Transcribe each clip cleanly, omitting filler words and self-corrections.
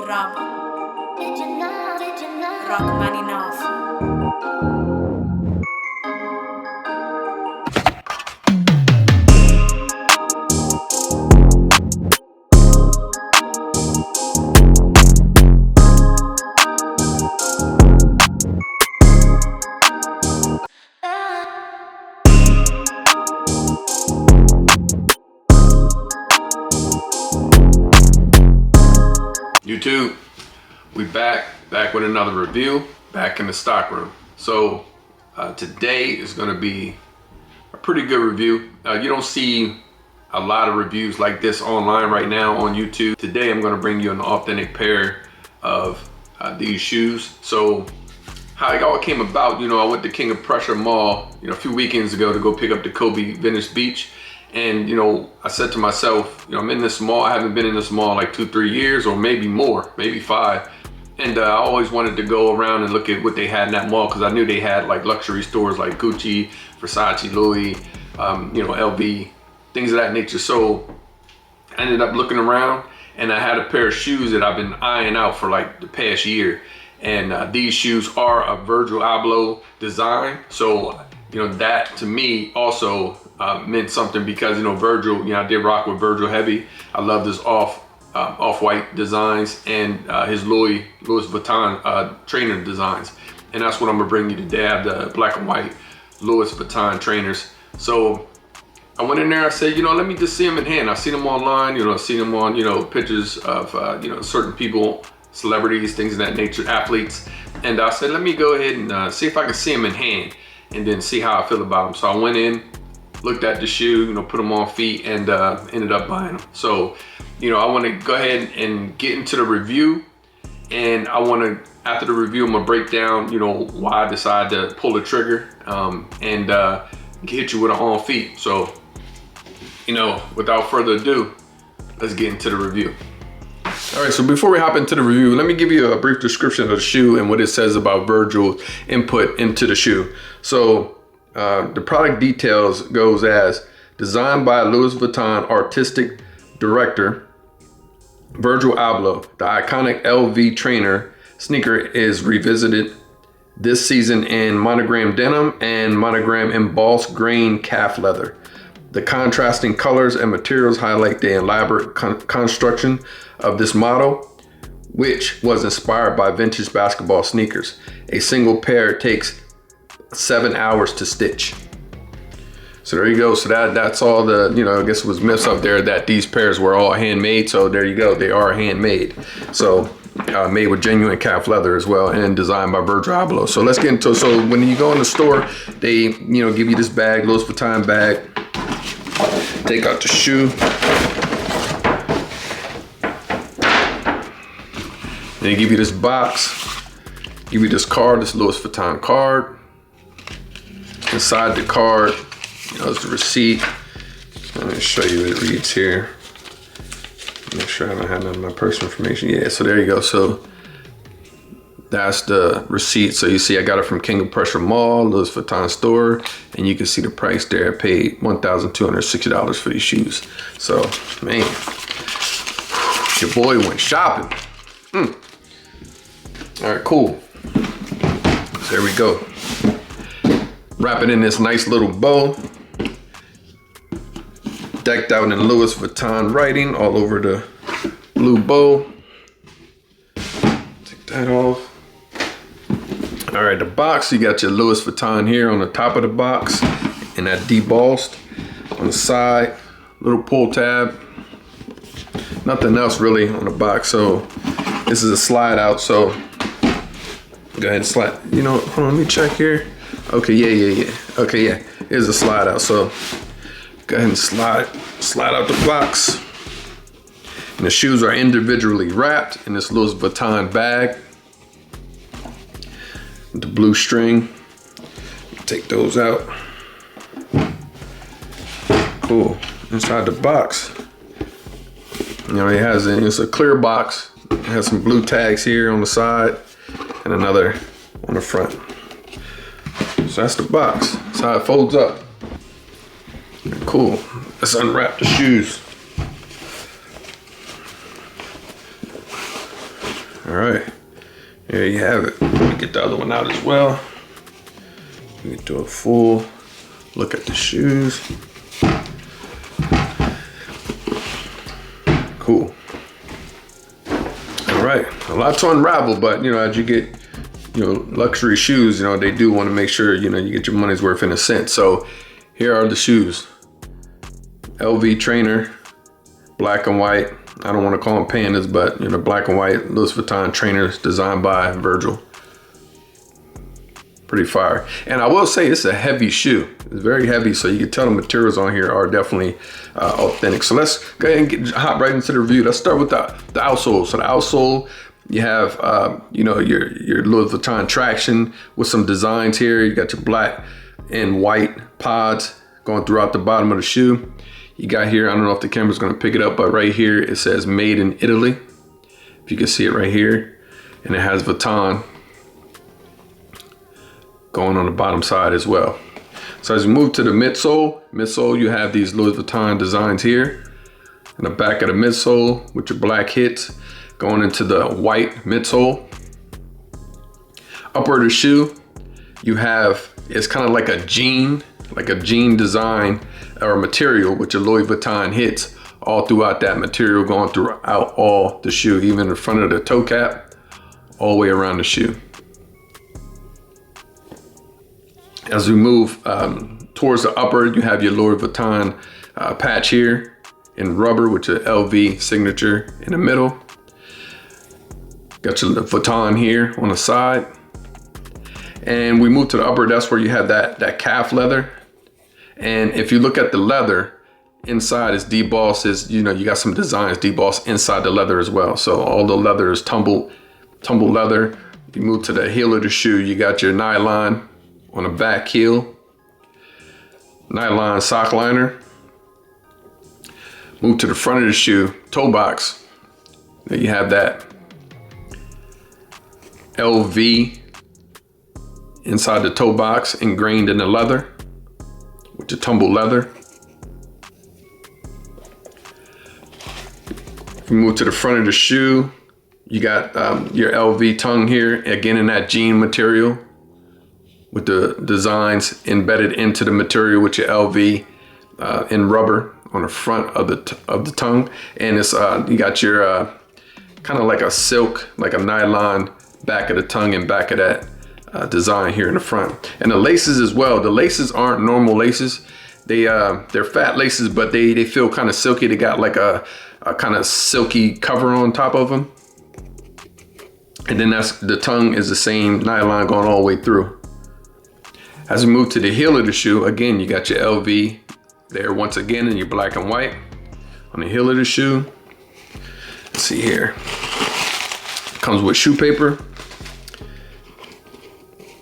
Rob. Rachmaninoff. YouTube, we back with another review, back in the stock room. So today is going to be a pretty good review. You don't see a lot of reviews like this online right now on YouTube. Today I'm going to bring you an authentic pair of these shoes. So how it all came about, I went to King of Prussia Mall, a few weekends ago to go pick up the Kobe Venice Beach. And, I said to myself, I'm in this mall. I haven't been in this mall like 2-3 years, or maybe more, maybe 5. And I always wanted to go around and look at what they had in that mall, because I knew they had like luxury stores like Gucci, Versace, Louis, LV, things of that nature. So I ended up looking around, and I had a pair of shoes that I've been eyeing out for like the past year. And these shoes are a Virgil Abloh design. So, that to me also meant something, because Virgil, I did rock with Virgil heavy. I love his off-white designs and his Louis Vuitton trainer designs, and that's what I'm gonna bring you today. I have the black and white Louis Vuitton trainers. So I went in there, I said, let me just see them in hand. I've seen them online, I've seen them on pictures of certain people, celebrities, things of that nature, athletes, and I said, let me go ahead and see if I can see them in hand and then see how I feel about them. So I went in, looked at the shoe, put them on feet, and ended up buying them. So, I want to go ahead and get into the review, and I want to, after the review, I'm gonna break down, why I decided to pull the trigger and hit you with an on feet. So, without further ado, let's get into the review. All right, so before we hop into the review, let me give you a brief description of the shoe and what it says about Virgil's input into the shoe. So the product details goes as: designed by Louis Vuitton artistic director Virgil Abloh, the iconic LV trainer sneaker is revisited this season in monogram denim and monogram embossed grain calf leather. The contrasting colors and materials highlight the elaborate construction of this model, which was inspired by vintage basketball sneakers. A single pair takes 7 hours to stitch. So there you go. So that's all the, I guess it was myths up there that these pairs were all handmade. So there you go. They are handmade. So made with genuine calf leather as well, and designed by Virgil Abloh. So let's get into it. So when you go in the store, they, give you this bag, Louis Vuitton bag. Take out the shoe. They give you this box, give you this card, this Louis Vuitton card. Inside the card, is the receipt. Let me show you what it reads here. Make sure I don't have none of my personal information. Yeah, so there you go. So that's the receipt. So you see I got it from King of Prussia Mall, Louis Vuitton store, and you can see the price there. I paid $1,260 for these shoes. So, man, your boy went shopping. All right, cool. So there we go. Wrap it in this nice little bow. Decked out in Louis Vuitton writing all over the blue bow. Take that off. All right, the box, you got your Louis Vuitton here on the top of the box, and that debossed on the side, little pull tab. Nothing else really on the box. So this is a slide out, so go ahead and slide. Hold on, let me check here. Okay, yeah. Okay, yeah, here's a slide out. So go ahead and slide out the box. And the shoes are individually wrapped in this Louis Vuitton bag. The blue string, take those out. Cool. Inside the box, it's a clear box. It has some blue tags here on the side and another on the front. So that's the box. That's how it folds up. Cool. Let's unwrap the shoes. All right, there you have it. Let me get the other one out as well. We can do a full look at the shoes. Cool. All right, a lot to unravel, but you know, as you get, you know, luxury shoes, you know, they do want to make sure, you know, you get your money's worth in a sense. So here are the shoes. LV trainer, black and white. I don't want to call them pandas, but you know, black and white Louis Vuitton trainers designed by Virgil. Pretty fire. And I will say it's a heavy shoe. It's very heavy, so you can tell the materials on here are definitely authentic. So let's go ahead and hop right into the review. Let's start with the outsole. So the outsole, you have you know, your Louis Vuitton traction with some designs here. You got your black and white pods going throughout the bottom of the shoe. You got here, I don't know if the camera's gonna pick it up, but right here it says made in Italy. If you can see it right here. And it has Vuitton going on the bottom side as well. So as you move to the midsole, you have these Louis Vuitton designs here. In the back of the midsole with your black hits going into the white midsole. Upper of the shoe, you have, it's kind of like a jean design or material with your Louis Vuitton hits all throughout that material, going throughout all the shoe, even in front of the toe cap, all the way around the shoe. As we move towards the upper, you have your Louis Vuitton patch here in rubber with your LV signature in the middle. Got your Vuitton here on the side. And we move to the upper, that's where you have that calf leather. And if you look at the leather, inside is debossed, you know, you got some designs debossed inside the leather as well. So all the leather is tumbled leather. You move to the heel of the shoe, you got your nylon on the back heel, nylon sock liner. Move to the front of the shoe, toe box. There you have that LV inside the toe box, ingrained in the leather with the tumbled leather. If we move to the front of the shoe, you got your LV tongue here, again in that jean material, with the designs embedded into the material with your LV in rubber on the front of the tongue. And it's you got your kind of like a silk, like a nylon back of the tongue and back of that design here in the front. And the laces as well. The laces aren't normal laces. They're fat laces, but they feel kind of silky. They got like a kind of silky cover on top of them. And then the tongue is the same nylon going all the way through. As we move to the heel of the shoe, again, you got your LV there once again in your black and white on the heel of the shoe. Let's see here. Comes with shoe paper.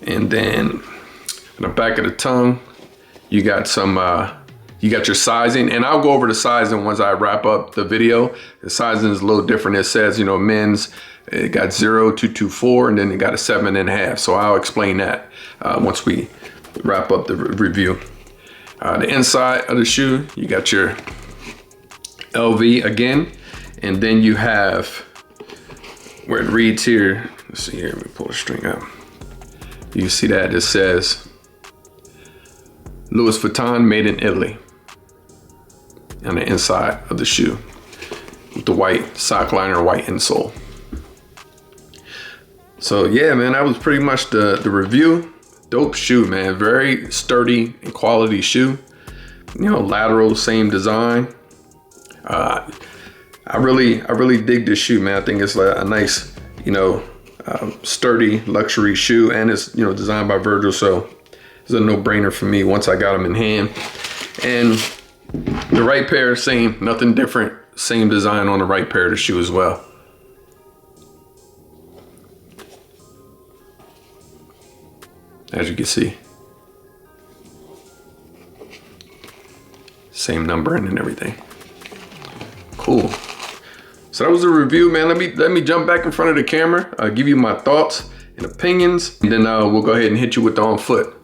And then in the back of the tongue, you got some, you got your sizing, and I'll go over the sizing once I wrap up the video. The sizing is a little different. It says, you know, men's, it got 0 to 2.4, and then it got a 7.5. So I'll explain that once we wrap up the review. The inside of the shoe, you got your LV again, and then you have where it reads here. Let's see here, let me pull the string out. You see that it says Louis Vuitton made in Italy on the inside of the shoe with the white sock liner, white insole. So yeah, man, that was pretty much the review. Dope shoe, man. Very sturdy and quality shoe. You know, lateral, same design. I really dig this shoe, man. I think it's a nice, you know, sturdy luxury shoe, and it's, you know, designed by Virgil, so it's a no-brainer for me once I got them in hand. And the right pair, same, nothing different, same design on the right pair of the shoe as well. As you can see, same numbering and everything. Cool. So that was the review, man. Let me jump back in front of the camera, give you my thoughts and opinions, and then we'll go ahead and hit you with the on foot.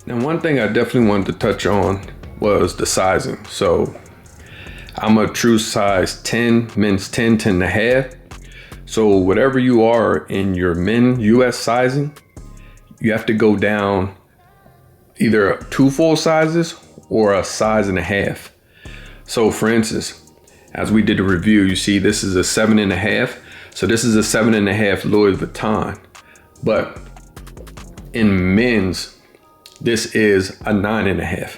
Now, one thing I definitely wanted to touch on was the sizing. So I'm a true size 10, men's 10, 10 and a half. So whatever you are in your men US sizing, you have to go down either 2 full sizes or a size and a half. So for instance, as we did a review, you see this is a 7.5. So this is a 7.5 Louis Vuitton, but in men's, this is a 9.5.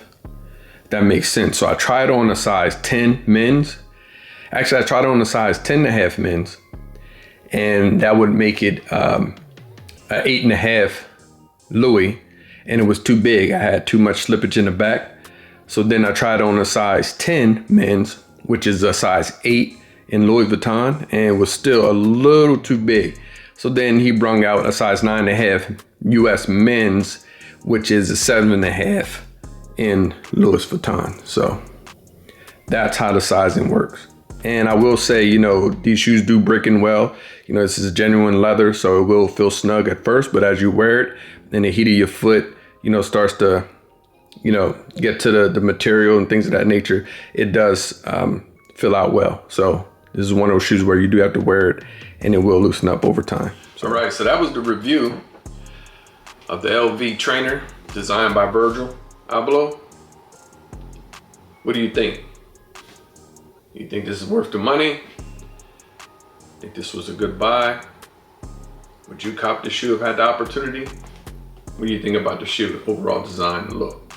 That makes sense. So I tried on a size 10 men's. Actually, I tried on a size 10.5 men's, and that would make it a 8.5 Louis, and it was too big. I had too much slippage in the back. So then I tried on a size 10 men's, which is a size 8 in Louis Vuitton, and it was still a little too big. So then he brung out a size 9.5 US men's, which is a 7.5 in Louis Vuitton. So that's how the sizing works. And I will say, you know, these shoes do brick in well. You know, this is genuine leather, so it will feel snug at first, but as you wear it and the heat of your foot, you know, starts to, you know, get to the material and things of that nature, it does fill out well. So this is one of those shoes where you do have to wear it and it will loosen up over time. So, all right, so that was the review of the LV trainer designed by Virgil Abloh. What do you think? You think this is worth the money? Think this was a good buy? Would you cop the shoe if had the opportunity? What do you think about the shoe, overall design and look?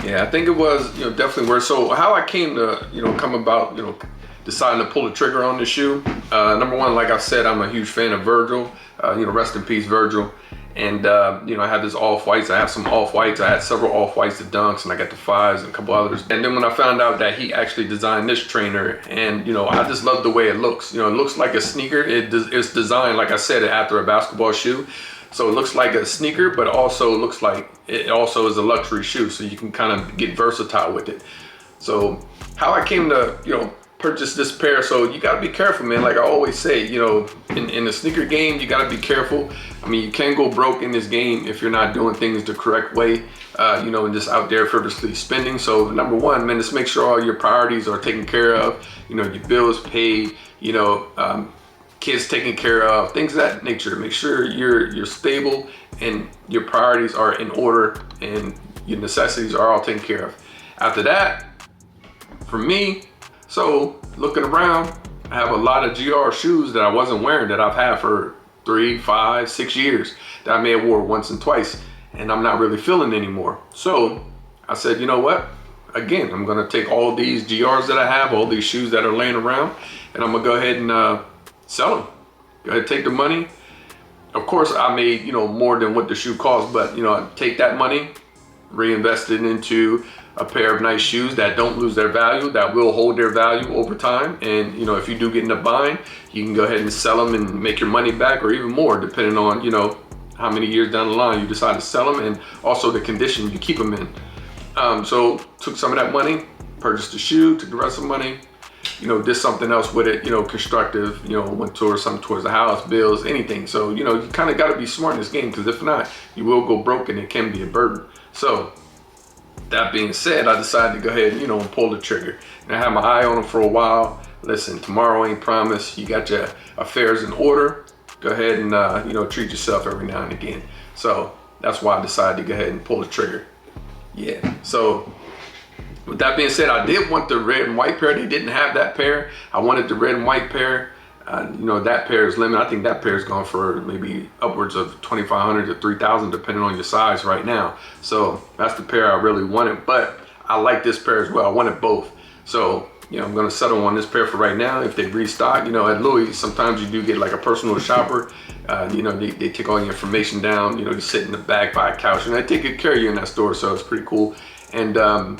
Yeah, I think it was, you know, definitely worth. So how I came to, you know, come about, you know, deciding to pull the trigger on the shoe. Number one, like I said, I'm a huge fan of Virgil. You know, rest in peace, Virgil. And, you know, I have this off-whites. I have some off-whites. I had several off-whites, the Dunks, and I got the 5s and a couple others. And then when I found out that he actually designed this trainer, and, you know, I just love the way it looks. You know, it looks like a sneaker. It's designed, like I said, after a basketball shoe. So it looks like a sneaker, but also looks like it also is a luxury shoe. So you can kind of get versatile with it. So how I came to, you know, purchase this pair, so you got to be careful, man. Like I always say, you know, in the sneaker game, you got to be careful. I mean, you can go broke in this game if you're not doing things the correct way, you know, and just out there frivolously spending. So number one, man, just make sure all your priorities are taken care of. You know, your bills paid, you know, kids taken care of, things of that nature. Make sure you're stable and your priorities are in order and your necessities are all taken care of. After that, for me, so looking around, I have a lot of GR shoes that I wasn't wearing that I've had for 3, 5, 6 years that I may have wore once and twice, and I'm not really feeling anymore. So I said, you know what? Again, I'm gonna take all these GRs that I have, all these shoes that are laying around, and I'm gonna go ahead and sell them. Go ahead, take the money. Of course, I made, you know, more than what the shoe cost, but, you know, I take that money, reinvest it into a pair of nice shoes that don't lose their value, that will hold their value over time. And, you know, if you do get in a bind, you can go ahead and sell them and make your money back, or even more, depending on, you know, how many years down the line you decide to sell them and also the condition you keep them in. So took some of that money, purchased the shoe, took the rest of the money, you know, did something else with it, you know, constructive, you know, went towards something towards the house, bills, anything. So, you know, you kind of got to be smart in this game, because if not, you will go broke and it can be a burden. So that being said, I decided to go ahead, you know, and pull the trigger. And I had my eye on them for a while. Listen, tomorrow ain't promised. You got your affairs in order. Go ahead and, you know, treat yourself every now and again. So that's why I decided to go ahead and pull the trigger. Yeah. So with that being said, I did want the red and white pair. They didn't have that pair. I wanted the red and white pair. You know, that pair is limited. I think that pair is going for maybe upwards of $2,500 to $3,000, depending on your size right now. So that's the pair I really wanted, but I like this pair as well. I wanted both. So, you know, I'm going to settle on this pair for right now. If they restock, you know, at Louis, sometimes you do get like a personal shopper. You know, they take all your information down. You know, you sit in the back by a couch, and they take good care of you in that store. So it's pretty cool. And,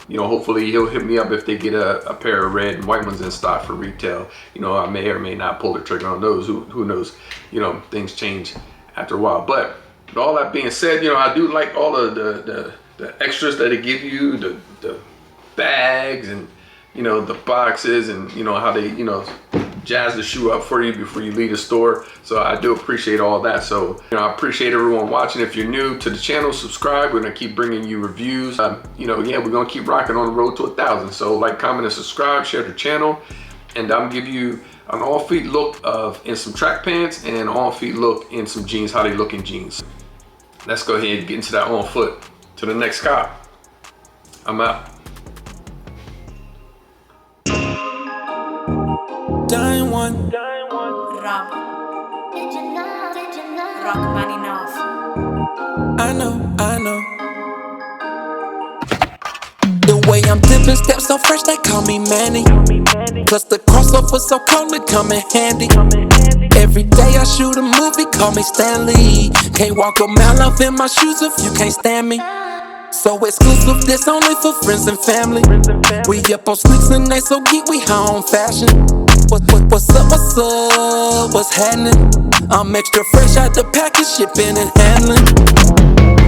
you know, hopefully he'll hit me up if they get a pair of red and white ones in stock for retail. You know, I may or may not pull the trigger on those. Who knows? You know, things change after a while. But with all that being said, you know, I do like all of the extras that they give you, the bags and, you know, the boxes, and, you know, how they, you know, jazz the shoe up for you before you leave the store. So I do appreciate all that. So, you know, I appreciate everyone watching. If you're new to the channel, subscribe. We're gonna keep bringing you reviews. You know, yeah, we're gonna keep rocking on the road to 1,000. So like, comment, and subscribe, share the channel. And I'm gonna give you an all-feet look in some track pants and an all-feet look in some jeans, how they look in jeans. Let's go ahead and get into that on foot. To the next cop. I'm out. Dying one. Rob. Rachmaninoff. I know. The way I'm dipping steps so fresh, they call me Manny. Plus the crossover so cold, it come in handy. Every day I shoot a movie, call me Stanley. Can't walk a mile off in my shoes if you can't stand me. So exclusive, this only for friends and family. We up on sneaks and they so geek, we high on fashion. What's up, what's happening? I'm extra fresh out the package, shipping and handling.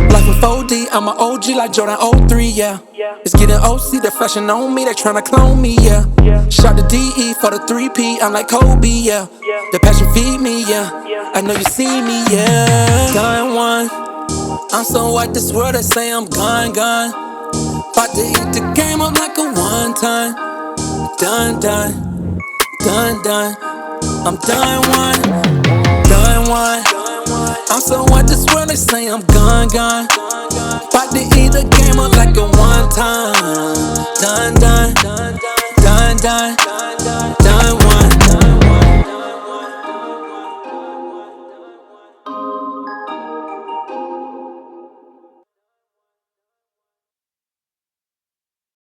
Life in 4D, I'm an OG like Jordan 03, yeah. It's getting OC, the fashion on me, they tryna clone me, yeah. Shot the DE for the 3P, I'm like Kobe, yeah. The passion feed me, yeah. I know you see me, yeah. Dying one. I'm so white, this world, they say I'm gone. About to eat the game up like a one time. Done. I'm done one. I'm so white, this world, they say I'm gone. About to eat the game up like a one time. Done.